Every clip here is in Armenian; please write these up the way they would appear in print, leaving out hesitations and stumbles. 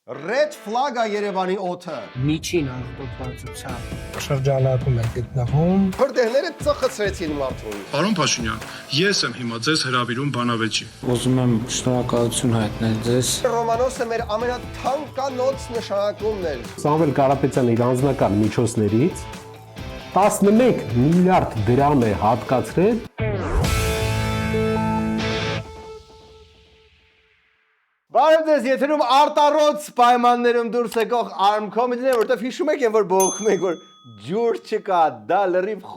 Red flag-ը Երևանի օդը։ Միջին աղտոտվածությամբ։ Շրջանակում է գտնվում։ Հրդեհները ծխացրեցին մարդուն։ Պարոն Փաշինյան, ես եմ հիմա ձեզ հրավիրում բանավեճի։ Ուզում եմ շնորհակալություն հայտնել ձեզ։ Ռոմանոսը մեր ամենաթանկանոց նշանակումն էր։ Սամվել Կարապետյանը իր անձնական միջոցներից 11 միլիարդ դրամ է հատկացրել։ Բարև ձեզ, եթերում արտառոց պայմաններում դուրս եկող Arm Comedy-ն է, որտեվ հիշում եք են, որ բողոքում եք, որ ջուր չկա, դա լրիվ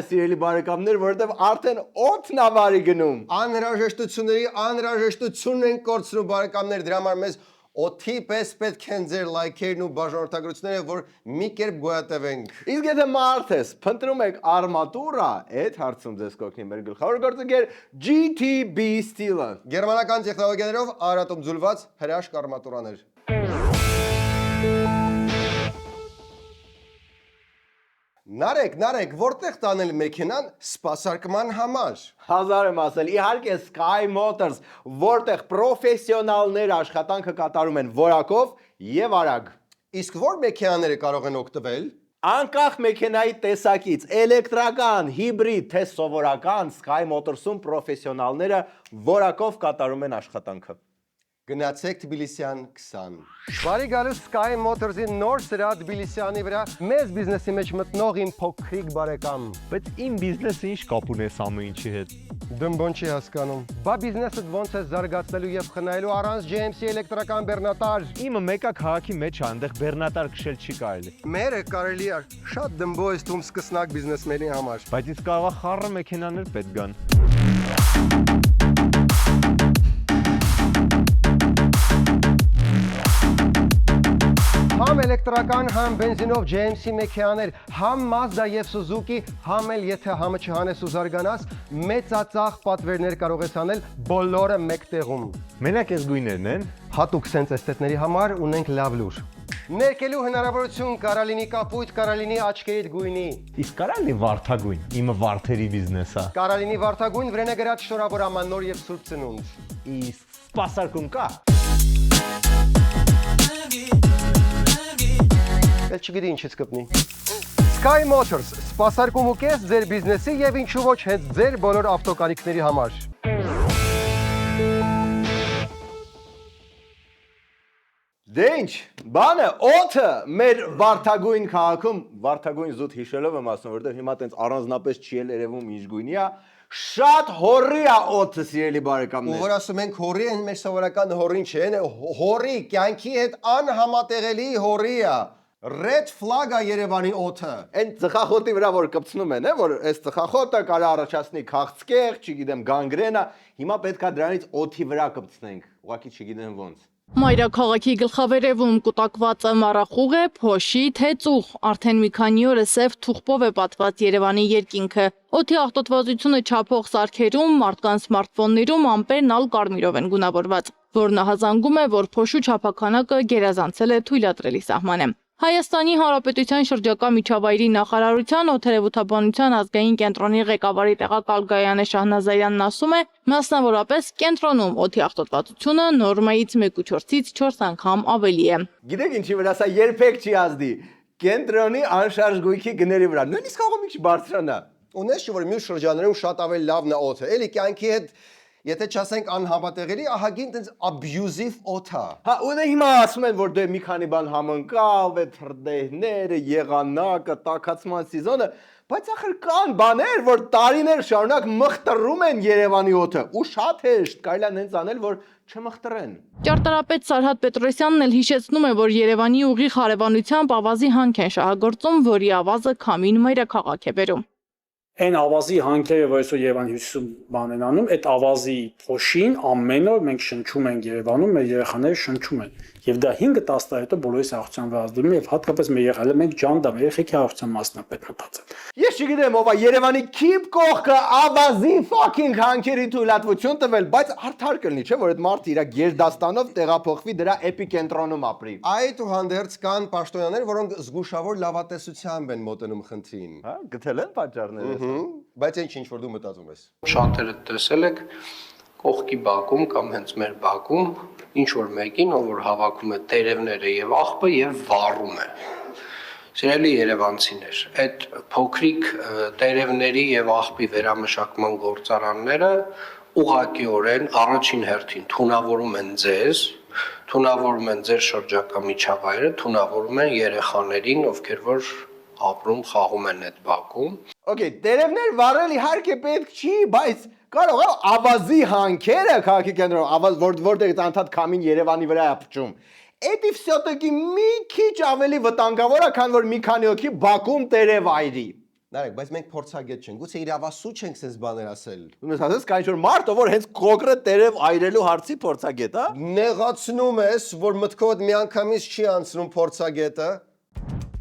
սիրելի բարեկամներ, որտեվ արդեն օդն ավարի գնում։ Անհրաժեշտությունների անհրաժեշտությունն են կորցնում բարեկամներ, դրա համար մեզ օդի պես պետք են ձեր լայքերն ու բաժանորդագրությունները, որ մի կերպ գոյատևենք։ Իսկ եթե մարդ ես, փնտրում եք արմատուրա, այդ հարցում ձեզ կօգնի մեր գլխավոր գործընկեր GTB Steel-ը։ Գերմանական տեխնոլոգիաներով արատում ձուլված հրաշք արմատուրաներ։ Նարեկ, որտեղ տանել մեքենան սպասարկման համար։ Հազար եմ ասել, իհարկե Sky Motors, որտեղ պրոֆեսիոնալներ աշխատանքը կատարում են որակով եւ արագ։ Իսկ որ մեքենաները կարող են օգտվել։ Անկախ մեքենայի տեսակից, էլեկտրական, հիբրիդ, թե սովորական Sky Motors-ում պրոֆեսիոնալները որակով կատարում են աշխատանքը։ Գնացեք Թբիլիսյան 20։ Բարի գալուս Sky Motors-ի նոր սրահ Թբիլիսյանի վրա մեծ բիզնեսի մեջ մտնող իմ փոքրիկ բարեկամ։ Բայց իմ բիզնեսը ինչ կապ ունի ամեն ինչի հետ։ Դմբոն չի հասկանում։ Բա բիզնեսը ոնց է զարգացնելու եւ խնայելու առանց GMC էլեկտրական բեռնատար։ Իմը մեկա քաղաքի մեջ է, այնտեղ բեռնատար քշել չի կարելի։ Մերը կարելի է շատ դմբո է թվում սկսնակ բիզնեսմենի համար։ Բայց իսկ կարող է խառը մեքենաներ պետք գան։ Համ էլեկտրական, համ բենզինով GMC մեքենաներ, համ Mazda եւ Suzuki, համ էլ եթե համը չհանես ու զարգանաս, մեծածախ պատվերներ կարող ես անել բոլորը մեկ տեղում։ Մենակ այս գույներն են։ Հատուկ սենց էսթետների համար ունենք լավ լուր։ Ներկելու հնարավորություն կարա լինի կապույտ, կարա լինի աչքերիդ գույնի։ Իսկ կարա լինի վարդագույն, իմը վարդերի բիզնես է։ Կարա լինի վարդագույն, վրենը գրած շնորհավոր ամաննոր եւ սուրբ ծնունդ։ Իսկ սպասարկում կա։ Էլ չգիտի ինչից կպնի։ Sky Motors, սպասարկում ու կես ձեր բիզնեսի եւ ինչու ոչ հենց ձեր բոլոր ավտոկարիքների համար։ Դե ինչ, բանը, օդը մեր վարդագույն քաղաքում, վարդագույն զուտ հիշելով եմ ասում, որտեղ հիմա տենց առանձնապես չի էլ երևում ինչ գույնի է, շատ հորի է օդը, սիրելի բարեկամներ։ Ու որ ասում ենք հորի, այն մեր սովորական հորին չէ, հորի, կյանքի հետ անհամատեղելի հորի է։ Red flag-ը Երևանի օդը։ Այն ծխախոտի վրա որ կպցնում են, որ այս ծխախոտը կարա առաջացնի քաղցկեղ, չգիտեմ, գանգրենա, հիմա պետքա դրանից օդի վրա կպցնենք, ուղղակի չգիտեմ ոնց։ Մայրաքաղաքի գլխավերևում կուտակվածը մառախուղ է, փոշի, թե ծուղ, արդեն մի քանի օր է սև թուղթով է պատված Երևանի երկինքը։ Օդի աղտոտվածությունը չափող սարքերում, մարդկանց սմարթֆոններում ամպերն ալ կարմիրով են գունավորված, որն հազանգում է, որ փոշու չափաքանակը գերազանցել է թույլատրելի սահմանը։ Հայաստանի Հանրապետության շրջակա միջավայրի նախարարության օդերևութաբանության ազգային կենտրոնի ղեկավարի տեղակալ Գայանե Շահնազարյանն ասում է, մասնավորապես կենտրոնում օդի աղտոտվածությունը նորմայից 1.4-ից 4 անգամ ավելի է։ Գիտեք ինչի վրա, սա երբեք չի ազդի։ Կենտրոնի անշարժ գույքի գների վրա, նույնիսկ կարող մի քիչ բարձրանա։ Ունես չէ որ մյուս շրջաններում շատ ավելի լավն է օդը, էլի կյանքի հետ եթե չասենք անհամատեղելի, ահագին տենց abusive օդ է։ Հա, ու դե հիմա ասում են, որ դե մի քանի բան համընկավ, այդ հրդեհները, եղանակը, տաքացման սեզոնը, բայց ախր կան բաներ, որ տարիներ շարունակ մխտրում են Երևանի օդը, ու շատ հեշտ կարելի է նենց անել, որ չմխտրեն։ Ճարտարապետ Սարհատ Պետրոսյանն էլ հիշեցնում է, որ Երևանի ուղիղ հարևանությամբ ավազի հանք են շահագործում, որի ավազը քամին մայրաքաղաք է բերում։ Այն ավազի հանքերը, որ այսօր Երևանի հյուսիսում բան են անում, այդ ավազի փոշին ամեն օր մենք շնչում ենք Երևանում, մեր երեխաները շնչում են։ Եվ դա 5-10 տարի հետո բոլորիս առողջության վրա ազդում է եւ հատկապես մեր երեխաները մենք ջանդամ երեխեքի առողջության մասն է պետք մտածել։ Ես չգիտեմ, ով է Երևանի քիփ կողքը ավազի fucking հանքերի թույլատվություն տվել, բայց արդար կլինի, չէ՞ որ այդ մարդը իր գերդաստանով տեղափոխվի դրա էպիկենտրոնում ապրի։ Այդ ու հանդերձ կան պաշտոնյաներ, որոնք զգուշավոր լավատեսությամբ են մոտենում խնդրին։ Հա, գտել են պատճառները։ Բայց այն ինչ որ դու մտածում ես։ Շանթերը տեսել եք, կողքի բակում կամ հենց մեր բակում ինչ որ մեկին, ով որ հավաքում է տերևները եւ աղբը եւ վառում է։ Սիրելի երևանցիներ, այդ փոքրիկ տերևների եւ աղբի վերամշակման գործարանները ուղղակիորեն առաջին հերթին թունավորում են ձեզ, թունավորում են ձեր շրջակա միջավայրը, թունավորում են երեխաներին, ովքեր որ ապրում, խաղում են այդ բակում։ Okay, տերևներ վառել իհարկե պետք չի, բայց կարող է ավազի հանքերը քաղաքի կենտրոնում, որտեղից անդադ քամին Երևանի վրա է փչում։ Էդի всё-таки մի քիչ ավելի վտանգավոր է, քան որ մի քանի հոգի բակում տերև այրի։ Նարեկ, բայց մենք փորձագետ չենք, գուցե իրավասու չենք sense բաներ ասել։ Ոնց ասես, կային որ մարդ, որ հենց կոնկրետ տերև այրելու հարցի փորձագետ, հա։ Նեղացնում ես, որ մտքովդ միանգամից չի անցնում փորձագետը։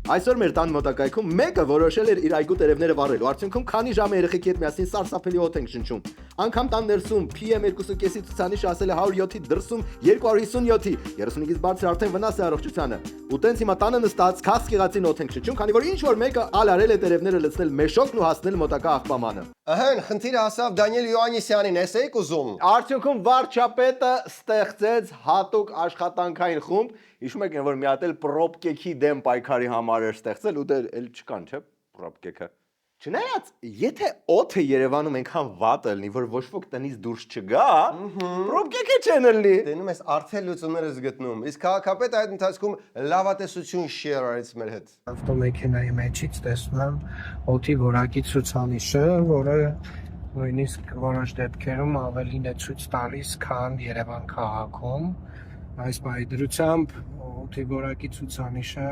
Այսօր մեր տան մոտակայքում մեկը որոշել էր իր այգու տերևները վառելու։ Արդյունքում քանի ժամ է երեխեքի հետ միասին սարսափելի հոտ ենք շնչում։ Անկամ տան ներսում PM2.5-ի ցուցանիշը ասել է 107-ի, դրսում 257-ի, 35-ից բարձր արդեն վնաս է առողջությանը։ Ու տենց հիմա տանը նստած քաս կեղացին հոտ ենք շնչում, քանի որ ինչ որ մեկը ալարել է տերևները լցնել մեշոկն ու հասնել մոտակա աղբամանը։ Ահեն, խնդիրը հասավ Դանիել Յոհաննիսյանին, էս էիք ուզում։ Արդյունքում վարչապետը ստեղծեց հատուկ աշխատանքային խումբ, հիշում եք, որ մի հատ էլ պրոբկեքի դեմ պայքարի համար էր ստեղծել ու դե էլ չկան, չէ՞, պրոբկեքը։ Չնայած, եթե օդը Երևանում այնքան վատ է լինի, որ ոչ ոք տնից դուրս չգա, պրոբկեքը չեն լինի։ Դենում ես արդեն լուծումներ ես գտնում։ Իսկ քաղաքապետը այդ ընթացքում լավատեսություն share արեց մեր հետ։ Ավտոմեքենայի մեջից տեսնում եմ օդի որակի ցուցանիշը, որը նույնիսկ որոշ դեպքերում ավելին է ցույց տալիս, քան Երևան քաղաքում։ Այս բայդրությամբ օդի որակի ցուցանիշը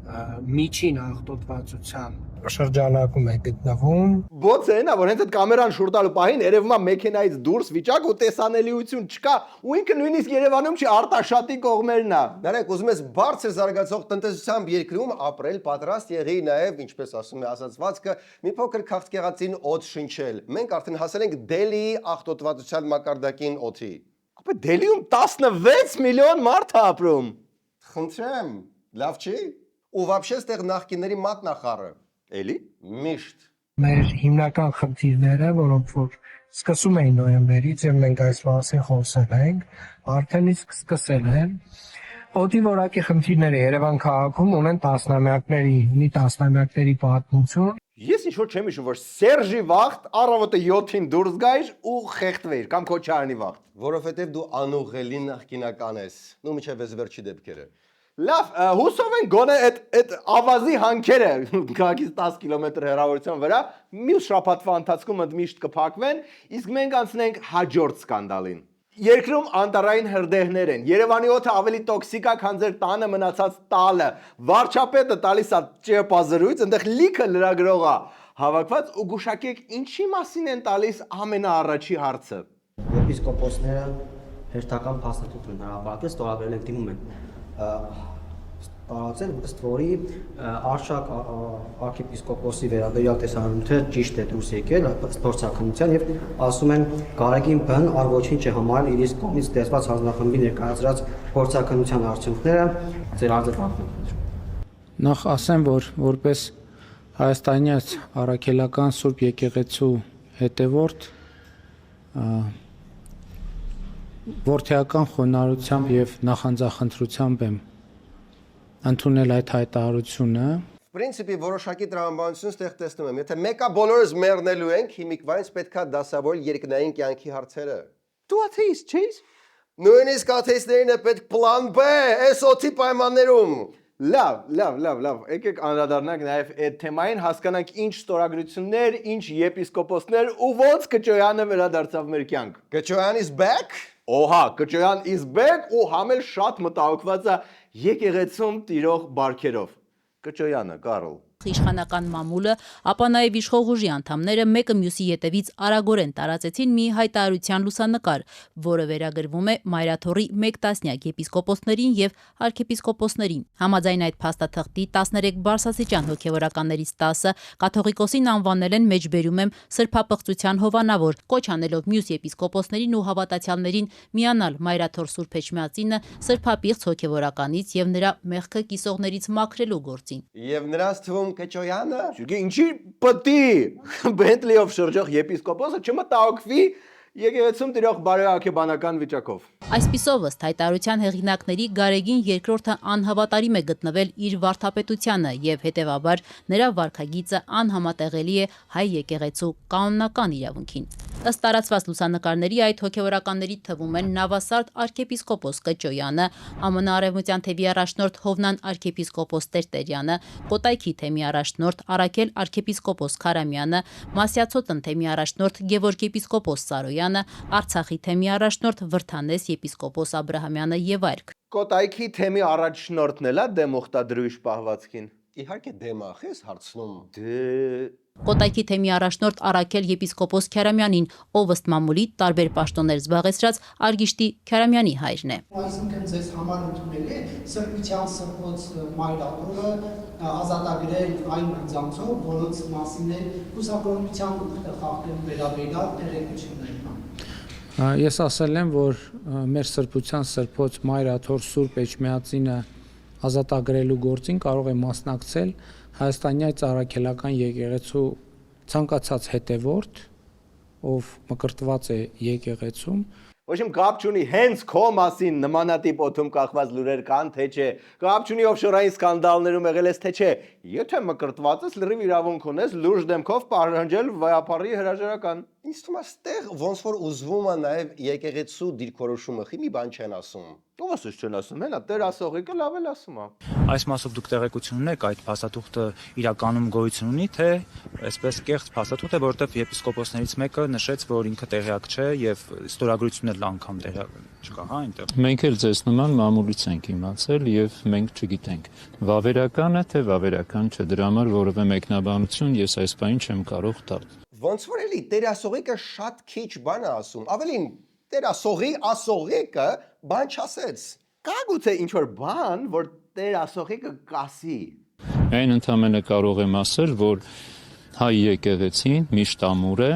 միջին աղտոտվածության շրջանակում է գտնվում։ Բոցը այնա, որ հենց այդ կամերան շուռ տալու պահին երևում է մեքենայից դուրս վիճակ ու տեսանելիություն չկա, ու ինքը նույնիսկ Երևանում չի, Արտաշատի կողմերն է։ Նարեկ, ուզում ես բարձր զարգացող տնտեսությամբ երկրում ապրել, պատրաստ եղի նաև, ինչպես ասում է ասացվածքը, մի փոքր քաղցկեղածին օդ շնչել։ Մենք արդեն հասել ենք Դելիի աղտոտվածության մակարդակին օդի։ Ապա Դելիում 16 միլիոն մարդ է ապրում։ Խնդրեմ, լավ չի։ Ու вообще ստեղ նախկինների մատնախառը։ Էլի։ Միշտ։ Մեր հիմնական խնդիրները, որոնք որ սկսում էին նոյեմբերից եւ մենք այս մասին խոսել ենք, արդեն իսկ սկսել են։ Օդի որակի խնդիրները Երևան քաղաքում ունեն տասնամյակների պատմություն։ Ես ինչ որ չեմ հիշում, որ Սերժի վաղտ առավոտը 7-ին դուրս գայր ու խեղդվեիր կամ Քոչարյանի վաղտ, Որովհետև դու անուղելի նախկինական ես։ Նու միջև ես վերջի դեպքերը։ Լավ, հուսով են գոնե այդ ավազի հանքերը քաղաքից 10 կիլոմետր հեռավորության վրա մյուս շաբաթվա ընթացքում ընդմիշտ կփակվեն, իսկ մենք անցնենք հաջորդ սկանդալին։ Երկրում անտառային հրդեհներ են։ Երևանի օդը ավելի տոքսիկ է, քան ձեր տանը մնացած տալը։ Վարչապետը տալիս է ճեպազրույց, այնտեղ լիքը լրագրող է հավաքված ու գուշակեք ինչի մասին են տալիս ամենաառաջի հարցը։ Եպիսկոպոսները հերթական փաստաթուղթ են հրապարակել, ստորագրել են դիմում են տարածել, ըստ որի Արշակ arczepiskopos-ի վերաբերյալ տեսանյութը ճիշտ է դուրս եկել փորձաքննության եւ ասում են Գարեգին Բ-ն առ ոչինչ է համարել իր իսկ կողմից տեսված հանձնախմբի ներկայացրած փորձաքննության արդյունքները ձեր արձագանքն։ Նախ ասեմ, որ որպես հայաստանյաց առաքելական Սուրբ եկեղեցու հետևորդ որդեական խոնարհությամբ եւ նախանձախնդրությամբ եմ ընդունել այդ հայտարարությունը։ Պրինցիպի որոշակի տրամաբանություն ստեղ տեսնում եմ, եթե մեկա բոլորս մեռնելու ենք, հիմիկվանից պետքա դասավորել երկնային կյանքի հարցերը։ Դու աթեիստ չես։ Նույնիսկ աթեիստերին է պետք պլան B, այս օդի պայմաններում։ Լավ, եկեք անդրադառնանք նաև այդ թեմային, հասկանանք ինչ ստորագրություններ, ինչ եպիսկոպոսներ ու ոնց Կճոյանը վերադարձավ մեր կյանք։ Կճոյան is back։ Օհա, Կճոյան is back ու համել շատ մտահոգված է եկեղեցում տիրող բարքերով։ Կճոյանը, Կարլ։ Իշխանական մամուլը, ապա նաև իշխող ուժի անդամները մեկը մյուսի ետևից արագորեն տարածեցին մի հայտարարության լուսանկար, որը վերագրվում է Մայրաթոռի 1 տասնյակ եպիսկոպոսներին եւ արքեպիսկոպոսներին։ Համաձայն այդ փաստաթղթի 13 բարձրաստիճան հոգեվորականներից 10-ը կաթողիկոսին անվանել են մեջբերում եմ սրբապղծության հովանավոր, կոչ անելով մյուս եպիսկոպոսներին ու հավատացյալներին միանալ Մայրաթոռ Սուրբ Էջմիածինը սրբապիղծ հոգեվորականից եւ նրա մեղքը կիսողներից մաքրելու գործին։ Եվ նրանց թվում Կճոյանը Ինչի պտի Բենտլիով շրջող եպիսկոպոսը չմտահոգվի Եկեղեցում տիրող բարոյաքեբանական վիճակով։ Այսպիսով ըստ հայտարարության հեղինակների Գարեգին II-ը անհավատարիմ է գտնվել իր վարդապետությանը եւ հետեւաբար նրա վարքագիծը անհամատեղելի է հայ եկեղեցու կանոնական իրավունքին։ Ըստ տարածված լուսանկարների այդ հոգեվորականների թվում են Նավասարդ arczepiskopos Կճոյանը, ԱՄՆ Արևմտյան թևի առաջնորդ Հովնան arczepiskopos Տերտերյանը, Կոտայքի թեմի առաջնորդ Արաքել arczepiskopos Քարամյանը, Մասյացոտ թեմի առաջնորդ Գևորգ եպիսկոպոս Սարոյանը, Արցախի թեմի առաջնորդ Վրթանես եպիսկոպոս Աբրահամյանը եւ այլք։ Կոտայքի թեմի առաջնորդն էլա դեմ ուխտադրույժ պահվածքին։ Իհարկե դեմ ախես հարցնում։ Կոտայքի թեմի առաջնորդ Արաքել եպիսկոպոս Քարամյանին, ով ըստ մամուլի տարբեր պաշտոններ զբաղեցրած Արգիշտի Քարամյանի հայրն է։ Այսինքն ձեզ համար ընդունելի է սրբության սրբոց մայրաթորը ազատագրել այն անձանցով, որոնց մասին է հուսակրոնության խախտելու վերաբերյալ տեղեկություններ կան։ Ես ասել եմ, որ մեր սրբության սրբոց մայրաթոր Սուրբ Էջմիածինը ազատագրելու գործին կարող է մասնակցել Հայաստանյա Ծառաքելական եկեղեցու ցանկացած հետևորդ, ով մկրտված է եկեղեցում։ Ոչմ կապ չունի հենց քո մասին նմանատիպ օթում կախված լուրեր կան, թե չէ։ Կապ չունի օֆշորային սկանդալներում եղել ես, թե չէ։ Եթե մկրտված ես, լրիվ իրավունք ունես լուրջ դեմքով պահանջել վայապարի հրաժարական։ Ինձ թվում է ստեղ ոնց որ ուզվում է նաև եկեղեցու դիրքորոշումը խի մի բան չեն ասում։ Ո՞վ ասես չեն ասում, հենա Տեր ասողիկը լավ էլ ասում է։ Այս մասով դուք տեղեկություն ունեք այդ փաստաթուղթը իրականում գոյություն ունի, թե այսպես կեղծ փաստաթուղթ է, որովհետև եպիսկոպոսներից մեկը նշեց, որ ինքը տեղյակ չէ եւ ստորագրությունն էլ անգամ տեղյակ չկա, հա, այնտեղ։ Մենք էլ ձեզ նման մամուլից ենք իմացել եւ մենք չգիտենք վավերական է թե վավերական չէ, դրա համար որևէ մեկնաբանություն ես այս բանին չեմ կարող տալ։ Ոնց որ էլի Տեր ասողիկը շատ քիչ բան է ասում։ Ավելին Տեր ասողիկը բան չասեց։ Կա գուցե ինչ որ բան, որ Տեր ասողիկը կասի։ Այն ընդամենը կարող եմ ասել, որ հայ եկեղեցին միշտ ամուր է,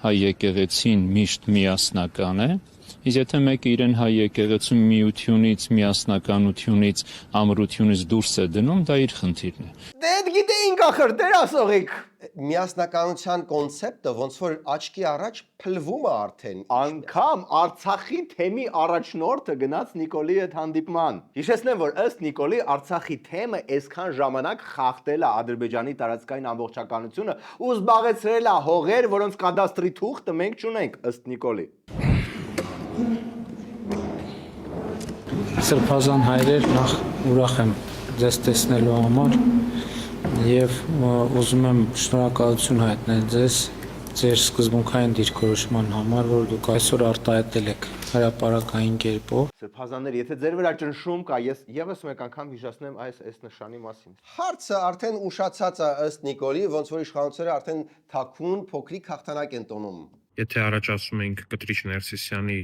հայ եկեղեցին միշտ միասնական է, իսկ եթե մեկը իրեն հայ եկեղեցու միությունից, միասնականությունից, ամրությունից դուրս է դնում, դա իր խնդիրն է։ Դե գիտեինք ախր Տեր ասողիկ։ Միասնականության կոնցեպտը ոնց որ աչքի առաջ փլվում է արդեն։ Անկամ Արցախի թեմի առաջնորդը գնաց Նիկոլի հետ հանդիպման։ Հիշեցնեմ, որ ըստ Նիկոլի Արցախի թեմը այսքան ժամանակ խախտել է Ադրբեջանի տարածքային ամբողջականությունը ու զբաղեցրել է հողեր, որոնց կադաստրի թուղթը մենք չունենք, ըստ Նիկոլի։ Սրբազան հայրեր, նախ ուրախ եմ ձեզ տեսնելու համար եւ ուզում եմ շնորհակալություն հայտնել ձեզ ձեր սկզբունքային դիրքորոշման համար, որ դուք այսօր արտահայտել եք հրապարակային կերպով։ Սրբազաններ, եթե ձեր վրա ճնշում կա, ես եւս մեկ անգամ հիշեցնեմ այս նշանի մասին։ Հարցը արդեն ուշացած է ըստ Նիկոլի, ոնց որ իշխանությունները արդեն թաքուն փոքրիկ հաղթանակ են տոնում։ Եթե առաջ ասում ենք Կտրիչ Ներսիսյանի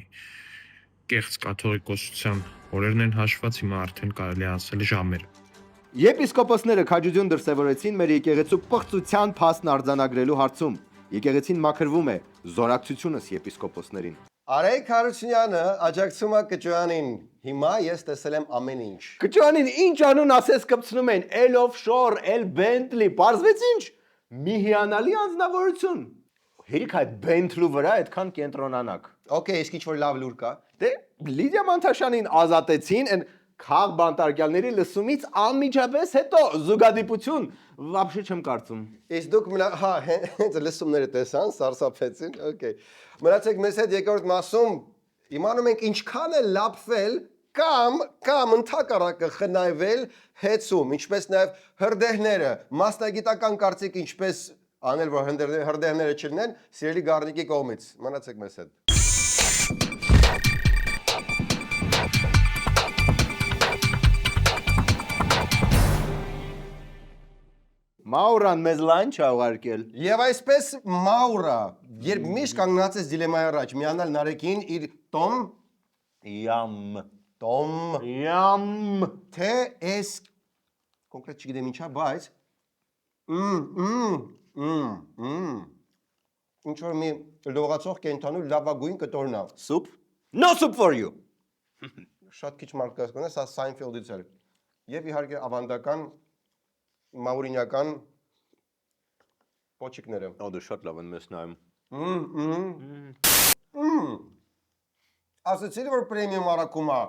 կեղծ կաթողիկոսության օրերն են հաշված, հիմա արդեն կարելի է ասել ժամերը։ Եպիսկոպոսները քաջություն դրսևորեցին մեր եկեղեցու պղծության փաստն արձանագրելու հարցում։ Եկեղեցին մաքրվում է, զորակցությունս եպիսկոպոսներին։ Արայք Հարությունյանը աջակցում է Կճոյանին։ Հիմա ես տեսել եմ ամեն ինչ։ Կճոյանին ինչ անուն ասես կպցնում են, էլ օֆշոր, էլ Բենտլի, պարզվեց ինչ։ Մի հիանալի անձնավորություն։ Հերիք այդ Բենթլու վրա այդքան կենտրոնանակ։ Okay, իսկ ինչ որ լավ լուր կա։ Դե Լիդիա Մանթաշյանին ազատեցին, այն քաղ բանտարկյալների լսումից անմիջապես հետո զուգադիպություն вообще չեմ կարծում։ Իսկ դուք հա, հենց լսումները տեսան, սարսափեցին, okay։ Մնացեք մեզ հետ երկրորդ մասում, իմանում ենք ինչքան է լապվել կամ ընդհակառակը խնայվել հեծում, ինչպես նաև հրդեհները, մասնագիտական կարծիք ինչպես անել, որ հրդեհները չլինեն, սիրելի Գառնիկի կողմից։ Մնացեք մեզ հետ։ Մաուրան մեզ լայն չա ուղարկել։ Եվ այսպես Մաուրա, երբ միշտ կանգնած ես դիլեմայի առաջ, միանալ Նարեկին իր Տոմ, թե ես կոնկրետ չգիտեմ ինչա, բայց ինչ որ մի լողացող կենթանու լավագույն կտորն է։ Soup? No soup for you։ Շատ քիչ մարդ կասկոնե, սա Սայնֆիլդից էր։ Եվ իհարկե ավանդական մաուրինյական պոչիկները։ Դե շատ լավ են մեզ նայում։ Ասացի որ պրեմիում առաքում է։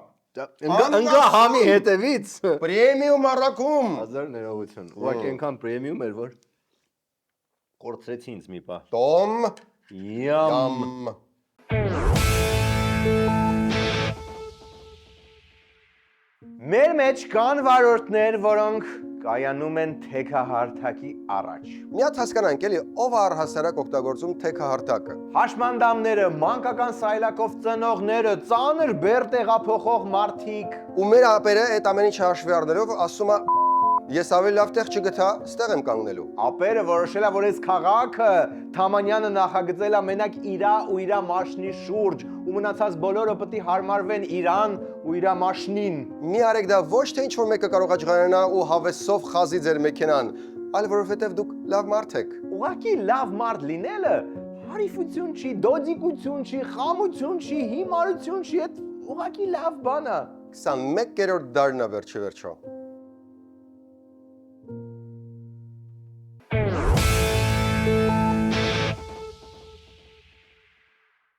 Ընկա համի հետևից։ Պրեմիում առաքում։ Հազար ներողություն։ Ուղղակի այնքան պրեմիում էր, որ կորցրեցի ինձ մի պահ։ Տոմ Յամ։ Մեր մեջ կան վարորդներ, որոնք կայանում են թեքահարթակի առաջ։ Միած հասկանանք էլի ով է առհասարակ օգտագործում թեքահարթակը։ Հաշմանդամները, մանկական սայլակով ծնողները, ծանր բեր տեղափոխող մարդիկ։ Ու մեր ապերը այդ ամեն ինչը հաշվի առնելով ասում է ես ավելի լավ տեղ չգտա, ստեղ եմ կանգնելու։ Ապերը որոշել է, որ այս քաղաքը Թամանյանը նախագծել է մենակ իրա ու իրա մաշնի շուրջ, ու մնացած բոլորը պետք է հարմարվեն իրան ու իրա մաշնին։ Մի արեք դա ոչ թե ինչ-որ մեկը կարող է ջղարանա ու հավեսով խազի ձեր մեքենան, այլ որովհետև դուք լավ մարդ եք։ Ուղղակի լավ մարդ լինելը հարիֆություն չի, դոդիկություն չի, խամություն չի, հիմարություն չի, այդ ուղղակի լավ բան է։ 21-րդ դարն է վերջը։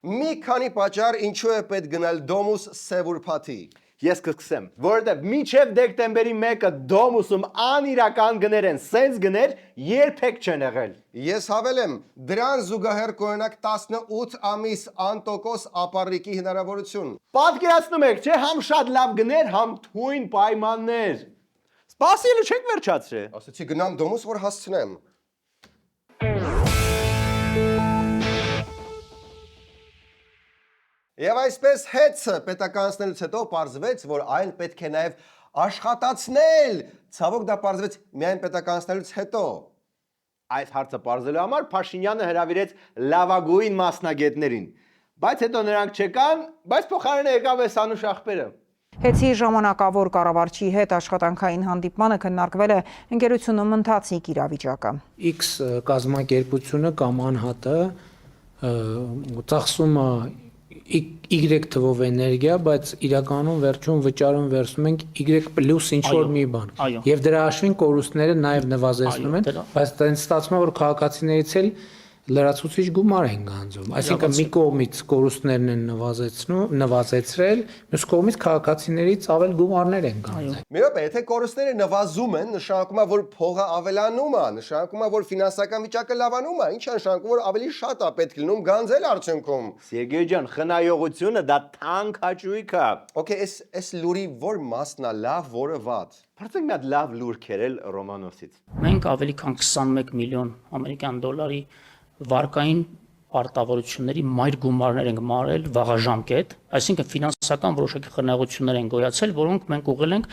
Մի քանի պատճառ ինչու է պետք գնալ Դոմուս Սևուրփաթի։ Ես կսկսեմ, որովհետև մինչև դեկտեմբերի 1-ը Դոմուսում անիրական գներ են, սենց գներ երբեք չեն եղել։ Ես հավելեմ, դրան զուգահեռ կօրինակ 18 ամիս անտոկոս ապառիկի հնարավորություն։ Պատկերացնում եք, չէ, համ շատ լավ գներ, համ թույն պայմաններ։ Սպասիլը չեք վերջացրել։ Ասացի գնամ Դոմուս, որ հասցնեմ։ Եվ այսպես հեծը պետականացնելուց հետո պարզվեց, որ այն պետք է նաև աշխատացնել։ Ցավոք դա պարզվեց միայն պետականացնելուց հետո։ Այս հարցը պարզելու համար Փաշինյանը հրավիրեց լավագույն մասնագետներին, բայց հետո նրանք չեկան, բայց փոխարենը եկավ այս անուշ ախպերը։ Հեծի ժամանակավոր կառավարչի հետ աշխատանքային հանդիպմանը քննարկվել է ընկերությունում ընթացիկ իրավիճակը։ X կազմակերպությունը կամ անհատը ծախսում է Y թվով էներգիա, բայց իրականում վերջում վճարում վերցնում ենք Y+ ինչ-որ մի բան։ Եվ դրա հաշվին կորուստները նաև նվազեցնում են, բայց դա ստացվում է, որ քաղաքացիներից էլ լրացուցիչ գումար են գանձում։ Այսինքն մի կողմից կորուստներն են նվազեցրել, մյուս կողմից քաղաքացիներից ավել գումարներ են գանձել։ Մի րոպե, եթե կորուստները նվազում են, նշանակում է, որ փողը ավելանում է, նշանակում է, որ ֆինանսական վիճակը լավանում է, ինչը նշանակում որ ավելի շատ է պետք լինում գանձել արդյունքում։ Սերգեյ ջան, խնայողությունը դա թանկ հաճույք է։ Okay, այս լուրի որ մասն է լավ, որը վատ։ Բարձր մի հատ լավ լուր քերել Ռոմանոսից։ Մենք ավելի քան 21 միլիոն ամերիկյան դոլարի վարկային պարտավորությունների մայր գումարներ ենք մարել վաղաժամկետ, այսինքն ֆինանսական որոշակի խնայողություններ են գոյացել, որոնք մենք ուղղել ենք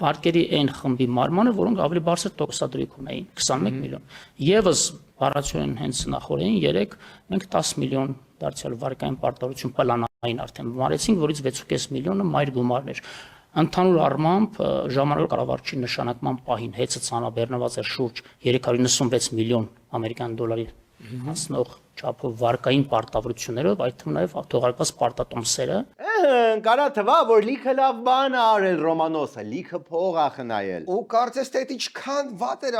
վարկերի այն խմբի մարմանը, որոնք ավելի բարձր տոկոսադրույք ունեին, 21 միլիոն։ Եվս բառացիորեն հենց նախորդին 3 մենք 10 միլիոն դարձյալ վարկային պարտավորություն պլանային արդեն մարեցինք, որից 6.5 միլիոնը մայր գումարներ։ Ընդհանուր առմամբ ժամանակ կառավարչի նշանակման պահին հեծը ցանաբեռնված էր շուրջ 396 միլիոն ամերիկյան դոլարի հասնող չափով վարկային պարտավորություններով, այդ թվում նաև թողարկված պարտատոմսերը։ Կարա թվա, որ լիքը լավ բան է արել Ռոմանոսը, լիքը փող է խնայել։ Ու կարծես թե ինչքան վատ էր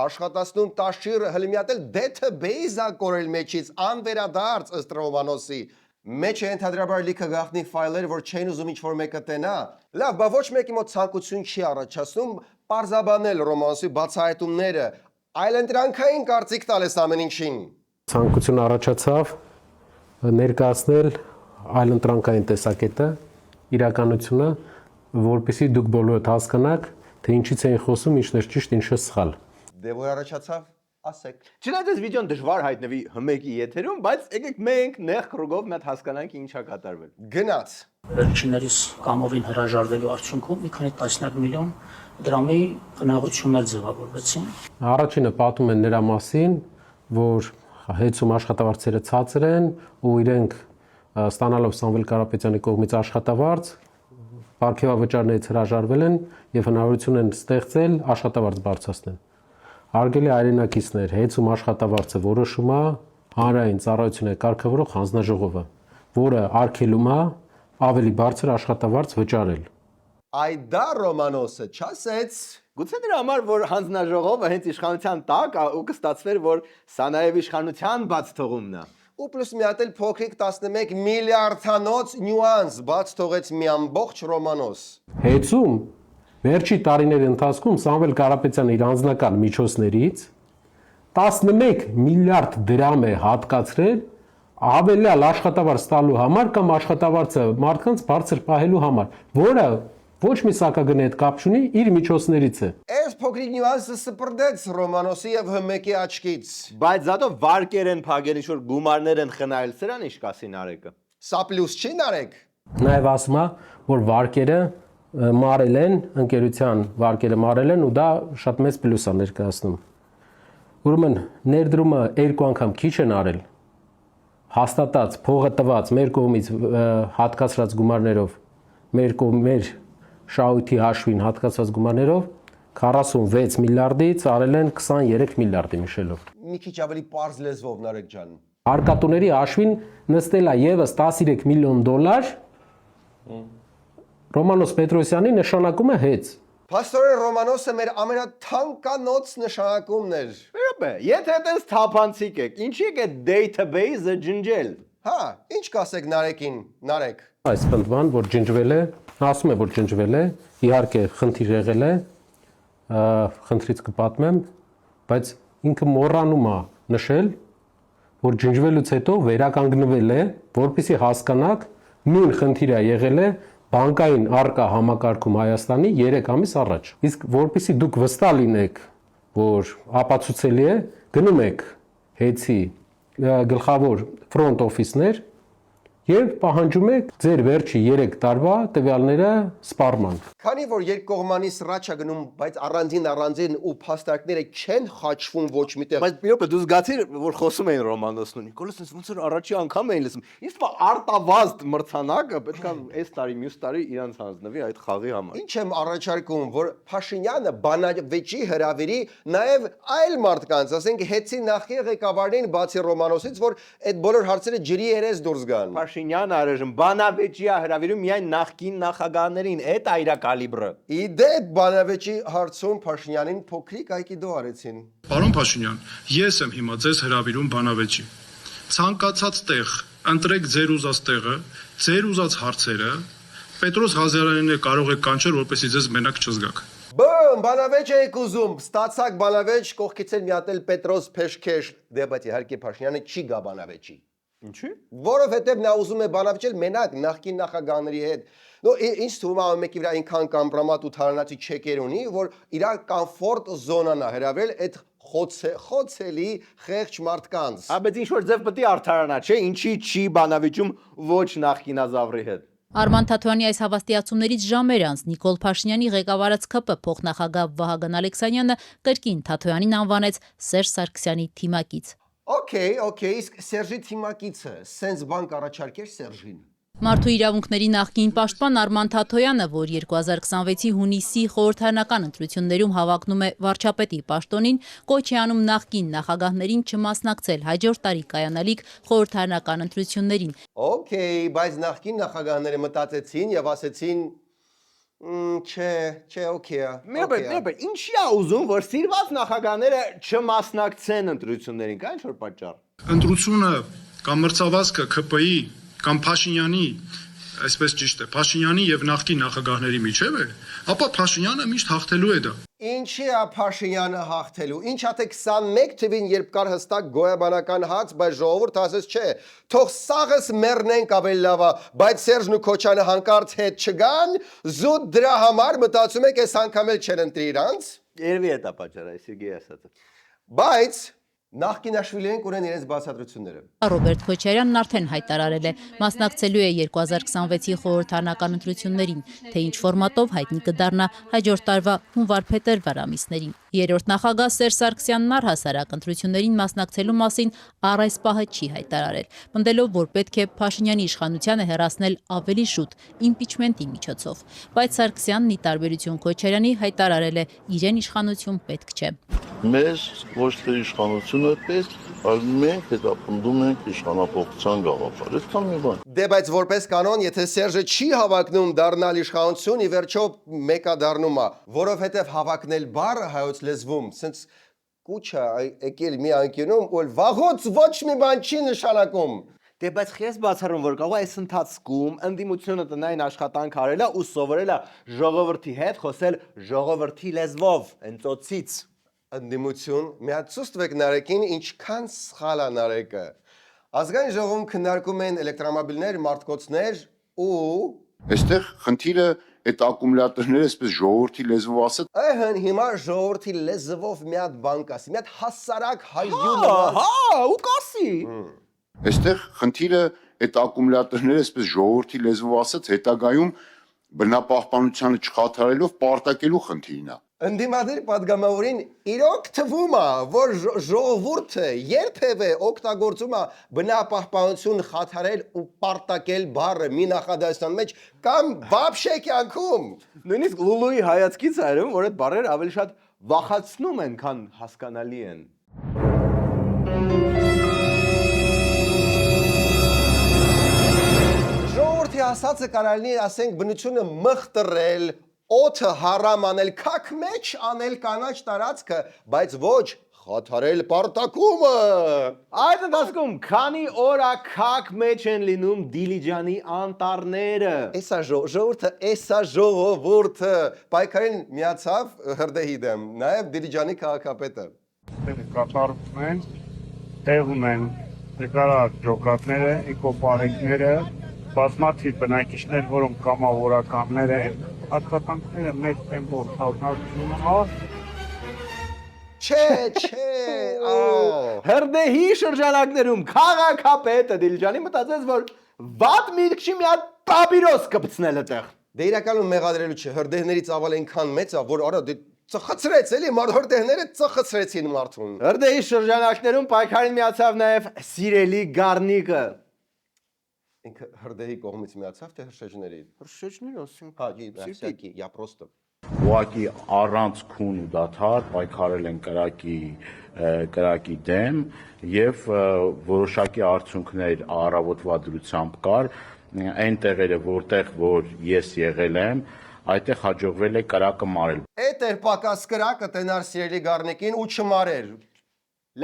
աշխատացնում տաշիր հլմիատել database ա կորել մեջից անվերադարձ ըստ Ռոմանոսի։ Մեջ է ընդհանրաբար լիքը գաղտնի ֆայլեր, որ չեն ուզում ինչ-որ մեկը տենա։ Լավ, բա ոչ մեկի մոտ ցանկություն չի առաջացնում պարզաբանել Ռոմանոսի բացահայտումները, այլ ընտրանքային կարծիք տալ ես ամեն ինչին։ Ցանկություն առաջացավ ներկայացնել այլ ընտրանքային տեսակետը, իրականությունը, որպեսզի դուք բոլորդ հասկանաք, թե ինչից էին խոսում, ինչն է ճիշտ, ինչը սխալ։ Դե որ առաջացավ, ասեք։ Չնայած այս վիդեոն դժվար հայտնվի հմեկի եթերում, բայց եկեք մենք նեղ կրուգով մի հատ հասկանանք ինչա կատարվել։ Գնաց։ Վերջիններիս կամովին հրաժարվելու արդյունքում մի քանի տասնյակ միլիոն դրամի խնայողություններ ձևավորվեցին։ Առաջինը պատում են նրա մասին, որ հեծում աշխատավարձերը ցածր են ու իրենք ստանալով Սամվել Կարապետյանի կողմից աշխատավարձ պարգևավճարներից հրաժարվել են եւ հնարավորություն են ստեղծել աշխատավարձ բարձրացնել։ Հարգելի հայրենակիցներ, հեծում աշխատավարձը որոշում է հանրային ծառայությունների կարգավորող հանձնաժողովը, որը արգելում է ավելի բարձր աշխատավարձ վճարել։ Այ դա Ռոմանոսը չասեց։ Գուցե դրա համար, որ հանձնաժողովը հենց իշխանության տակ ու կստացվեր, որ սա նաև իշխանության բաց թողումն է։ ու պլյուս մի հատ էլ փոքրիկ 11 միլիարդանոց նյուանս բաց թողեց մի ամբողջ Ռոմանոս։ Հեծում վերջի տարիների ընթացքում Սամվել Կարապետյանը իր անձնական միջոցներից 11 միլիարդ դրամ է հատկացրել ավելյալ աշխատավարձ տալու համար կամ աշխատավարձը մարդկանց բարձր պահելու համար, որը ոչ մի սակագնի հետ կապ չունի, իր միջոցներից է։ Այս փոքրիկ նյուանսը սպրդեց Ռոմանոսի եւ Հմեկի աչքից։ Բայց զատո վարկեր են փագել, ինչ որ գումարներ են խնայել, սրան ինչ կասին Արեկը։ Սա պլյուս չի Նարեկ։ Նաև ասում է, որ վարկերը մարել են, ընկերության վարկերը մարել են ու դա շատ մեծ պլյուս է ներկայացնում։ Ուրեմն ներդրումը երկու անգամ քիչ են արել, հաստատած, փողը տված մեր կողմից հատկացրած գումարներով, մեր շահույթի հաշվին հատկացված գումարներով 46 միլիարդից արել են 23 միլիարդի միշելով։ Մի քիչ ավելի པարզ լեզվով Նարեկ ջան։ Արկատուների հաշվին նստել է եւս 13 միլիոն դոլար Ռոմանոս Պետրոսյանի նշանակում է հեծ։ Պաստորեն Ռոմանոսը մեր ամենաթանկանոց նշանակումն էր։ Վերաբե, եթե այդպես թափանցիկ եք, ինչի եք այդ database-ը ջնջել։ Հա, ինչ կասեք Նարեկին, Նարեկ։ Այս բան, որ ջնջվել է, ասում է, որ ջնջվել է, իհարկե խնդիր եղել է, խնդրից կպատմեմ, բայց ինքը մոռանում է նշել, որ ջնջվելուց հետո վերականգնվել է, որպեսզի հասկանաք, նույն խնդիրը եղել է բանկային արկա համակարգում Հայաստանի 3 ամիս առաջ։ Իսկ որպեսզի դուք վստահ լինեք, որ ապացուցելի է, գնում եք հեծի գլխավոր ֆրոնտ օֆիսներ եւ պահանջում եք ձեր վերջի 3 տարվա տվյալները սպառման։ Քանի որ երկկողմանի սրաչա գնում, բայց առանձին ու փաստարկները չեն խաչվում ոչ միտեղ։ Բայց մի րոպե դու զգացիր, որ խոսում էին Ռոմանոսն ու Նիկոլոսն, ոնց որ առաջի անգամ էին լսում։ Իսկ արտավազդ մրցանակը պետք է այս տարի, մյուս տարի իրանց հանձնվի այդ խաղի համար։ Ինչ եմ առաջարկում, որ Փաշինյանը բանավեճի հրավիրի նաև այլ մարդկանց, ասենք հեծի նախկին ղեկավարին բացի Ռոմանոսից, որ այդ բոլոր հարցերը ջրի երես դուրս գան։ Փաշինյանը առայժմ բանավեճի է հրավիրում միայն նախկին նախագահներին, այդ է իր կալիբրը։ Իդեպ բանավեճի հարցում Փաշինյանին փոքրիկ այկիդո արեցին։ Պարոն Փաշինյան, ես եմ հիմա ձեզ հրավիրում բանավեճի։ Ցանկացած տեղ ընտրեք ձեր ուզած տեղը, ձեր ուզած հարցերը, Պետրոս Ղազարյանին կարող եք կանչել, որպեսզի ձեզ մենակ չզգաք։ Բում, բանավեճ եք ուզում, ստացակ բանավեճ, կողքից էլ մի հատ էլ Պետրոս Փեշքեշ, դե բայց իհարկե Փաշինյանը չի գա բանավեճի։ Ինչի՞։ Որովհետև նա ուզում է բանավեճել մենակ նախկին նախագահների հետ։ Ինչ թվում է մեկի վրա այնքան կամպրոմատ ու թարնացի չեկեր ունի, որ իր կոմֆորտ զոնան է հրավիրել այդ խոցելի խեղճ մարդկանց։ Բայց ինչ որ ձև պետք է արդարանա, չէ՞, ինչի չի բանավեճում ոչ նախկինազավրի հետ։ Արման Թաթոյանի այս հավաստիացումներից ժամեր անց Նիկոլ Փաշինյանի ղեկավարած ԿՊ փոխնախագահ Վահագն Ալեքսանյանը կրկին Թաթոյանին անվանեց Սերժ Սարգսյանի թիմակից։ Okay, իսկ Սերժի թիմակիցը սենց բան կառաջարկեր Սերժին։ Մարդու իրավունքների նախկին պաշտպան Արման Թաթոյանը, որ 2026-ի հունիսի խորհրդարանական ընտրություններում հավակնում է վարչապետի պաշտոնին, կոչ է անում նախկին նախագահներին չմասնակցել հաջորդ տարի կայանալիք խորհրդարանական ընտրություններին։ Okay, բայց նախկին նախագահները մտածեցին եւ ասեցին չէ, okay։ Մերբե, ինչի է ուզում, որ սիրված նախագահները չմասնակցեն ընտրություններին, կա ինչ որ պատճառ։ Ընտրությունը կամ մրցավազքը ԿՊ-ի կամ Փաշինյանի, այսպես ճիշտ է, Փաշինյանի եւ նախկին նախագահների միջև է, ապա Փաշինյանը միշտ հաղթելու է դա։ Ինչի է Փաշինյանը հաղթելու։ Ինչ թե 21 թվին երբ կար հստակ գոյաբանական հաց, բայց ժողովուրդը ասեց չէ, թող սաղս մեռնենք ավելի լավ է, բայց Սերժն ու Քոչյանը հանկարծ հետ չգան, զուտ դրա համար մտածում եք այս անգամ էլ չեն ընտրի իրանց։ Երևի է դա պատճառը, Սերգեյ ասածը։ Բայց Նախկինաշվիլին կունեն իրենց բացատրությունները։ Ռոբերտ Քոչարյանն արդեն հայտարարել է, մասնակցելու է 2026-ի խորհրդարանական ընտրություններին, թե ինչ ֆորմատով հայտնի կդառնա հաջորդ տարվա հունվար-փետրվար ամիսներին։ Երրորդ նախագահ Սերժ Սարգսյանն առհասարակ ընտրություններին մասնակցելու մասին առ այս պահը չի հայտարարել, պնդելով, որ պետք է Փաշինյանի իշխանությանը հեռացնել ավելի շուտ իմպիչմենտի միջոցով։ Բայց Սարգսյանն ի տարբերություն Քոչարյանի հայտարարել է, իրեն իշխանություն պետք չէ։ Մեզ ոչ թե իշխանությունը պետք, այլ մենք հետապնդում ենք իշխանապողության գաղափար։ Այդքան մի բան։ Դե բայց որպես կանոն, եթե Սերժը չի հավակնում դառնալ իշխանություն, ի վերջո մեկա դառնում է, որովհետև հավակնել բառը հայոց լեզվում, սենց կուչա եկել մի անկյունում, որ վաղոց ոչ մի բան չի նշանակում։ Դե բայց քեզ բացառում որ կարող է այս ընթացքում ընդդիմությունը տնային աշխատանք արելա ու սովորելա ժողովրդի հետ խոսել ժողովրդի լեզվով, ընծոցից։ Ընդդիմություն, միացուստվեք նարեկին ինչքան սխալ է նարեկը։ Ազգային ժողովում քննարկում են էլեկտրոմոբիլներ, մարդկոցներ ու Այստեղ խնդիրը այդ ակումուլյատորները այսպես ժողովրդի լեզվով ասած Ահն հիմա ժողովրդի լեզվով մի հատ բան կասի, մի հատ հասարակ հայյու ու կասի։ Այստեղ խնդիրը այդ ակումուլյատորները այսպես ժողովրդի լեզվով ասած հետագայում բնապահպանությանը չխաթարելով պարտակելու խնդիրն է։ Ընդդիմադիր падգամավորին իրոք թվում է, որ ժողովուրդը երբևէ օգտագործում է բնապահպանություն խաթարել ու պարտակել բառը մի նախադասության մեջ կամ вообще կյանքում։ Նույնիսկ Լուլուի հայացքից այրում, որ այդ բառերը ավելի շատ վախացնում են, քան հասկանալի են։ Ժողովրդի ասածը կարելի է ասենք բնությունը մխտրել, օդը հարամ անել, քաք մեջ անել կանաչ տարածքը, բայց ոչ խաթարել պարտակումը։ Այդ ընթացքում քանի օր քաք մեջ են լինում Դիլիջանի անտառները։ Էսա ժողովուրդը պայքարին միացավ հրդեհի դեմ, նաև Դիլիջանի քաղաքապետը։ Կատարվում են, տեղում են նկարած ջոկատները, էկոպարեկները, բազմաթիվ բնակիչներ, որոնք կամավորականներ են, աշխատանքները մեծ տեմպով շարունակվում են։ Չէ, Հրդեհի շրջանակներում քաղաքապետը Դիլիջանի մտածեց, որ վատ միտք չի մի հատ պապիրոս կպցնել այդտեղ։ Դե իրականում մեղադրելու չէ, հրդեհների ծավալը այնքան մեծ է, որ արա դե ծխացրեց էլի, հրդեհները ծխացրեցին մարդուն։ Հրդեհի շրջանակներում պայքարին միացավ նաև սիրելի Գառնիկը։ Ինքը հրդեհի կողմից միացավ թե հրշեջների։ Հրշեջները ասում։ Всякий, я просто ուղղակի առանց քուն ու դադար պայքարել են կրակի դեմ եւ որոշակի արդյունքներ առավոտվա դրությամբ կար այն տեղերը որտեղ որ ես եղել եմ այդտեղ հաջողվել է կրակը մարել։ Էդ էր պակաս կրակը տենար սիրելի Գառնիկին ու չմարեր։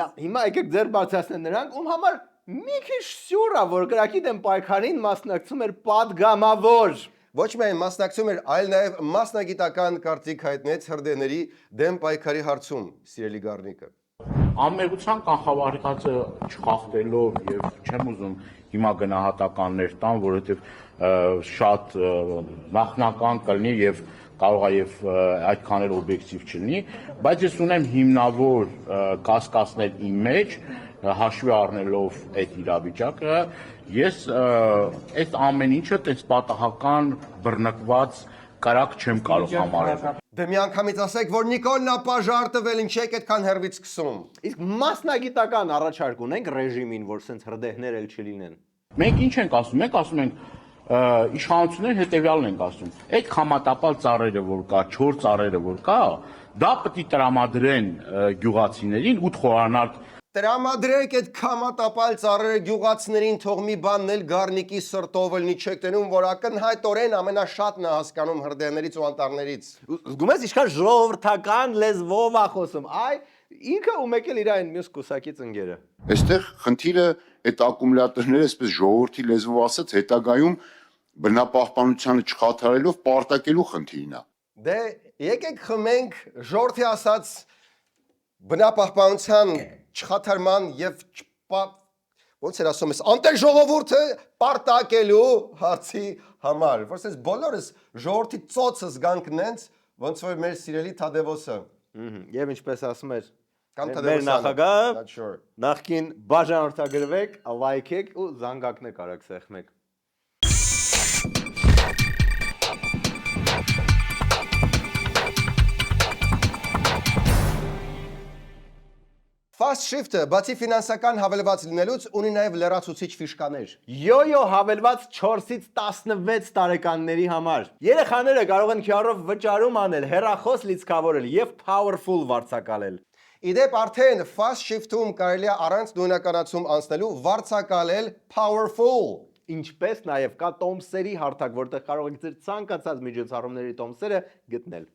Լավ, հիմա եկեք ձեր բացասնեն նրանք, ում համար մի քիչ սյուր է, որ կրակի դեմ պայքարին մասնակցում էր падգամավոր։ Ոչ միայն մասնակցում էր, այլ նաև մասնագիտական կարծիք հայտնեց հրդեհների դեմ պայքարի հարցում, սիրելի Գառնիկը։ Անմեղության կանխավարկածը չխախտելով եւ չեմ ուզում հիմա գնահատականներ տամ, որովհետեւ շատ նախնական կլինի եւ կարող է եւ այդքան էլ օբյեկտիվ չլինի, բայց ես ունեմ հիմնավոր կասկածներ իմ մեջ հաշվի առնելով այդ իրավիճակը, ես այդ ամեն ինչը տես պատահական բռնկված կրակ չեմ կարող համարել։ Դե մի անգամից ասեք, որ Նիկոլն ապաժար տվել, ինչ եք այդքան հերվից սկսում։ Իսկ մասնագիտական առաջարկ ունենք ռեժիմին, որ սենց հրդեհներ էլ չլինեն։ Մենք ինչ ենք ասում, մենք ասում ենք իշխանությունները հետևյալն ենք ասում։ Այդ խամատապալ ծառերը որ կա, 4 ծառերը որ կա, դա պետք է տրամադրեն գյուղացիներին 8 խորանարդ Տրամադրեք այդ քամատապալ ծառերը գյուղացիներին թող մի բանն էլ Գառնիկի սրտով ելնի չեք տենում, որ ակնհայտորեն ամենաշատն է հասկանում հրդեհներից ու անտառներից։ Զգում ես ինչքան ժողովրդական լեզվով է խոսում, այ ինքը ու մեկ էլ իր այն մյուս կուսակից ընկերը։ Այստեղ խնդիրը այդ ակումուլյատորները այսպես ժողովրդի լեզվով ասած հետագայում բնապահպանությանը չխաթարելով պարտակելու խնդիրն է։ Դե եկեք խմենք ժողովրդի ասած բնապահպանության չխաթարման եւ ոնց էր ասում ես անտեր ժողովուրդը պարտակելու հարցի համար, որ ասես բոլորս ժողովրդի ծոցը զգանք նենց, ոնց որ մեր սիրելի Թադևոսը։ Եվ ինչպես ասում էր մեր նախագահ, նախքին բաժանորդագրվեք, լայքեք ու զանգակնեք արեք սեղմեք։ Fast Shift-ը բացի ֆինանսական հավելված լինելուց ունի նաև լրացուցիչ ֆիշկաներ։ Յո-յո հավելված 4-ից 16 տարեկանների համար։ Երեխաները կարող են QR-ով վճարում անել, հեռախոս լիցքավորել եւ powerful վարձակալել։ Իդեպ արդեն Fast Shift-ում կարելի է առանց նույնականացում անցնելու վարձակալել powerful։ Ինչպես նաև կա տոմսերի հարթակ, որտեղ կարող եք ձեր ցանկացած միջոցառումների տոմսերը գտնել։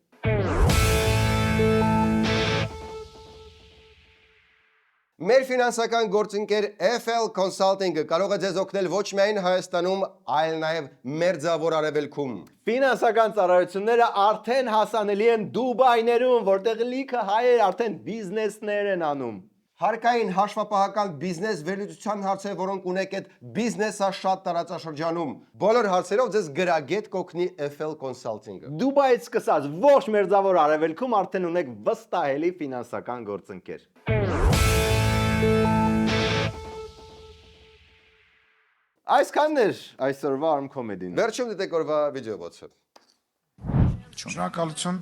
Մեր ֆինանսական գործընկեր FL Consulting-ը կարող է ձեզ օգնել ոչ միայն Հայաստանում, այլ նաև Մերձավոր Արևելքում։ Ֆինանսական ծառայությունները արդեն հասանելի են Դուբայներում, որտեղ լիքը հայեր արդեն բիզնեսներ են անում։ Հարկային հաշվապահական բիզնես վերլուծության հարցեր, որոնք ունեք այդ բիզնեսա շատ տարածաշրջանում։ Բոլոր հարցերով ձեզ գրագետ կօգնի FL Consulting-ը։ Դուբայից սկսած ողջ Մերձավոր Արևելքում արդեն ունեք վստահելի ֆինանսական գործընկեր։ Այսքանն էր այսօրվա Arm Comedy-ն։ Վերջում դիտեք օրվա վիդեոբոցը։ Շնորհակալություն։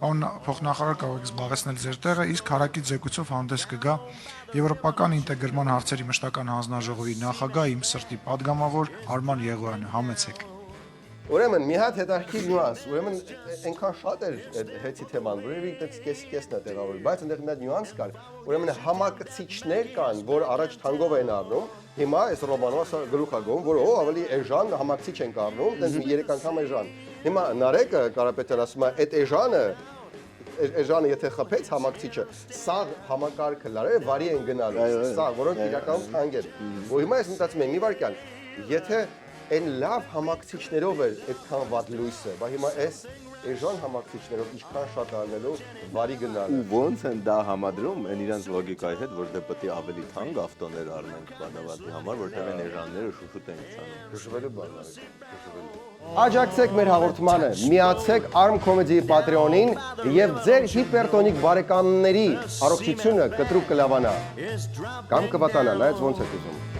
Ան փոխնախարար կարող եք զբաղեցնել ձեր տեղը, իսկ հարակից զեկույցով հանդես կգա Եվրոպական ինտեգրման հարցերի մշտական հանձնաժողովի նախագահ իմ սրտի падգամավոր Արման Եղոյանը։ Համեցեք։ Ուրեմն մի հատ հետաքրքիր նյուանս, ուրեմն այնքան շատ էր այդ հեծի թեման, որ ինքնից կեսն է տեղավորել, բայց այնտեղ մի հատ նյուանս կար։ Ուրեմն համակցիչներ կան, որ առաջ թանգով են առնում, հիմա այս ռոմանով գլուխ է գովում, որ ավելի էժան համակցիչ են առնում, տենց մի 3 անգամ էժան։ Հիմա Նարեկը Կարապետյան ասում է, այդ էժանը եթե խփեց համակցիչը, սաղ համակարգը լարերը վարի են գնալու, սաղ, որոնք իրականում թանկ են։ Ու հիմա ես մտածում եմ, մի վարքյան, եթե այն լավ համակցիչներով էր այդքան վատ լույսը, բա հիմա այս էժան համակցիչներով ինչքան շատ արնելու վարի գնալու։ Ու ոնց են դա համադրում այն իրանց լոգիկայի հետ, որ դե պետք է ավելի թանկ ավտոներ առնենք բանավատի համար, որտեղ այն էժանները շուշուտ են ցանում։ Շուշվելու բաններ, շուշվելու։ Աջակցեք մեր հաղորդմանը, միացեք Arm Comedy Patreon-ին եւ ձեր հիպերտոնիկ բարեկամների առողջությունը կտրուկ կլավանա։ Կամ կվատանա, նայած ոնց եք ուզում։